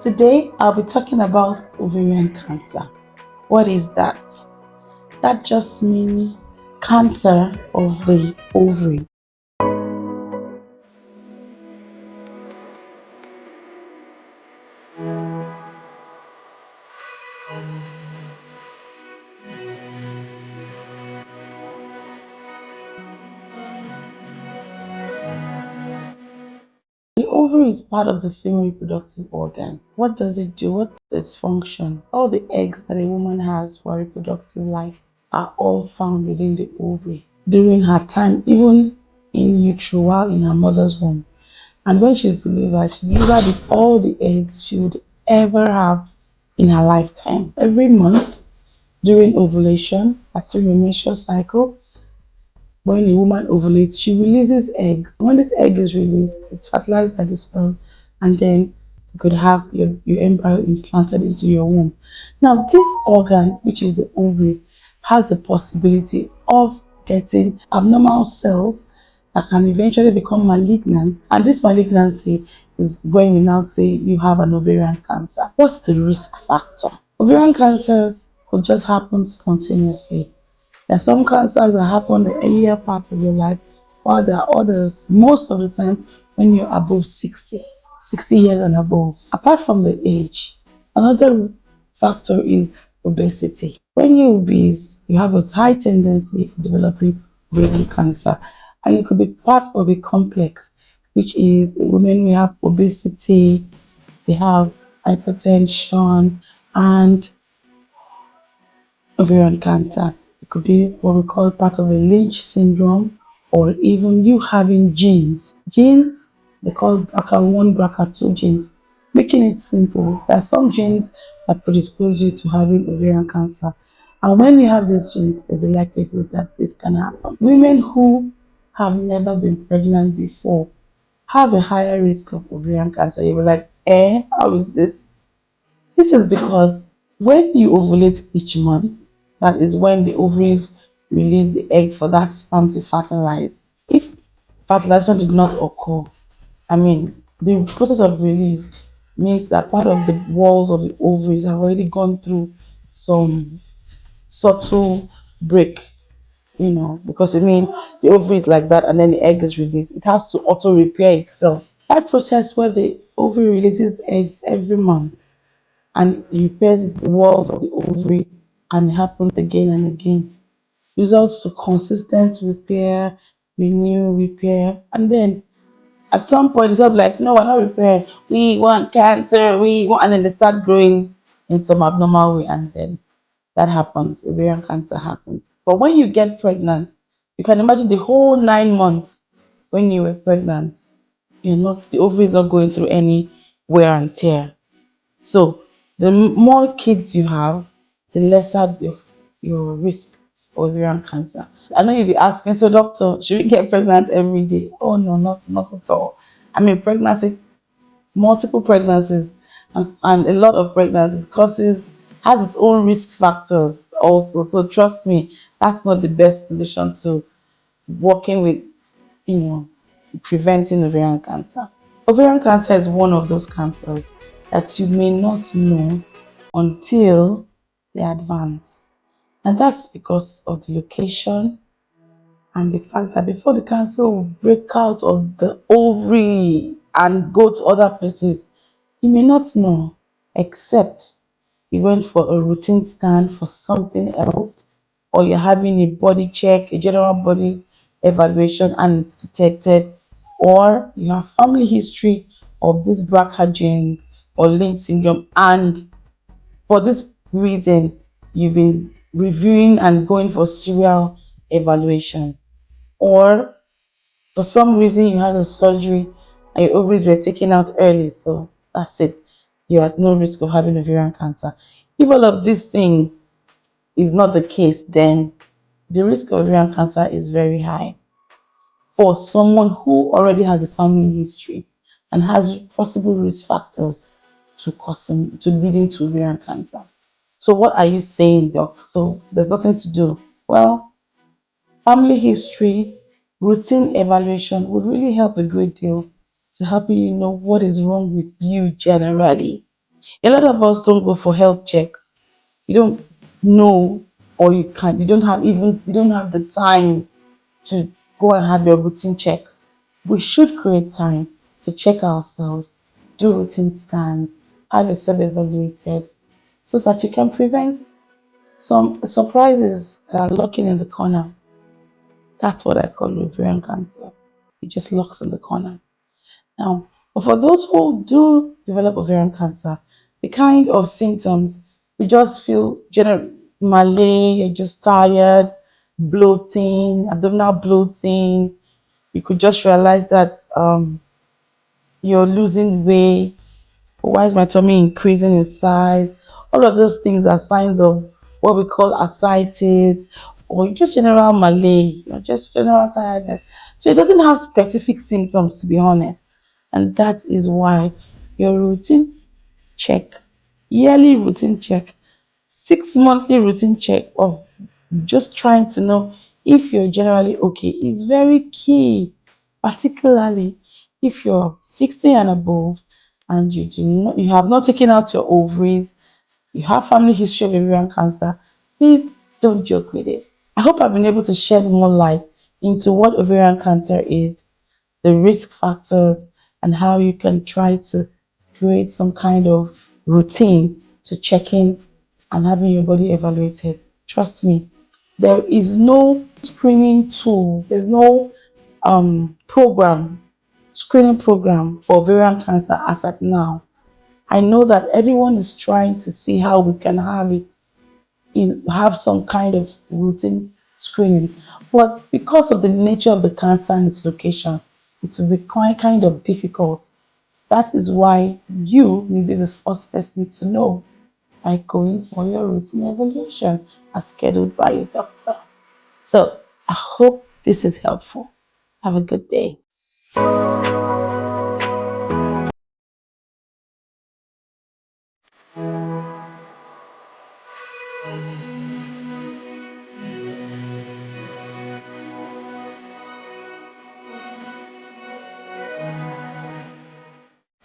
Today, I'll be talking about ovarian cancer. What is that? That just means cancer of the ovary. The ovary is part of the female reproductive organ. What does it do? What's its function? All the eggs that a woman has for reproductive life are all found within the ovary during her time, even in utero while in her mother's womb. And when she's delivered with all the eggs she would ever have in her lifetime. Every month during ovulation, that's during the menstrual cycle, when a woman ovulates, she releases eggs. When this egg is released, it's fertilized by the sperm, and then you could have your embryo implanted into your womb. Now, this organ, which is the ovary, has the possibility of getting abnormal cells that can eventually become malignant. And this malignancy is when we now say you have an ovarian cancer. What's the risk factor? Ovarian cancers could just happen spontaneously. There are some cancers that happen in the earlier part of your life, while there are others, most of the time, when you're above 60 years and above. Apart from the age, another factor is obesity. When you're obese, you have a high tendency of developing ovarian cancer, and it could be part of a complex, which is women who have obesity, they have hypertension, and ovarian cancer. It could be what we call part of a Lynch syndrome, or even you having genes. Genes, they call BRCA1, BRCA2 genes. Making it simple, there are some genes that predispose you to having ovarian cancer. And when you have these genes, there's a likelihood that this can happen. Women who have never been pregnant before have a higher risk of ovarian cancer. You'll be like, how is this? This is because when you ovulate each month, that is when the ovaries release the egg for that sperm to fertilize. If fertilization did not occur, the process of release means that part of the walls of the ovaries have already gone through some subtle break, because the ovary is like that and then the egg is released. It has to auto repair itself. That process where the ovary releases eggs every month and repairs the walls of the ovary, and it happens again and again. Results to consistent repair, renew, repair, and then at some point it's not like, no, we're not repairing. We want cancer. We want, and then they start growing in some abnormal way, and then that happens. Ovarian cancer happens. But when you get pregnant, you can imagine the whole 9 months when you were pregnant. The ovary is not going through any wear and tear. So the more kids you have, the lesser your risk of ovarian cancer. I know you'll be asking, so doctor, should we get pregnant every day? Oh no, not at all. Pregnancy, multiple pregnancies, and a lot of pregnancies causes has its own risk factors also. So trust me, that's not the best solution to working with, you know, preventing ovarian cancer. Ovarian cancer is one of those cancers that you may not know until they advance. And that's because of the location and the fact that before the cancer will break out of the ovary and go to other places, you may not know, except you went for a routine scan for something else, or you're having a body check, a general body evaluation, and it's detected, or you have family history of this BRCA genes or Lynch syndrome, and for this reason, you've been reviewing and going for serial evaluation, or for some reason you had a surgery and your ovaries were taken out early, so that's it. You're at no risk of having ovarian cancer. If all of this thing is not the case, then the risk of ovarian cancer is very high for someone who already has a family history and has possible risk factors to leading to ovarian cancer. So what are you saying, doc? So there's nothing to do. Well, family history, routine evaluation would really help a great deal to help you know what is wrong with you generally. A lot of us don't go for health checks. You don't know, or you don't have even, you don't have the time to go and have your routine checks. We should create time to check ourselves, do routine scans, have yourself evaluated so that you can prevent some surprises that are lurking in the corner. That's what I call ovarian cancer. It just lurks in the corner. Now, but for those who do develop ovarian cancer, the kind of symptoms, you just feel general malaise, you're just tired, bloating, abdominal bloating. You could just realize that you're losing weight. Why is my tummy increasing in size? All of those things are signs of what we call ascites or just general malaise, just general tiredness. So it doesn't have specific symptoms, to be honest. And that is why your routine check, yearly routine check, 6 monthly routine check of just trying to know if you're generally okay is very key, particularly if you're 60 and above and you have not taken out your ovaries, you have family history of ovarian cancer. Please don't joke with it. I hope I've been able to shed more light into what ovarian cancer is, the risk factors, and how you can try to create some kind of routine to check in and having your body evaluated. Trust me, there is no screening tool, there's no program, screening program for ovarian cancer as at now. I know that everyone is trying to see how we can have it have some kind of routine screening. But because of the nature of the cancer and its location, it will be quite kind of difficult. That is why you may be the first person to know by going for your routine evaluation as scheduled by your doctor. So I hope this is helpful. Have a good day.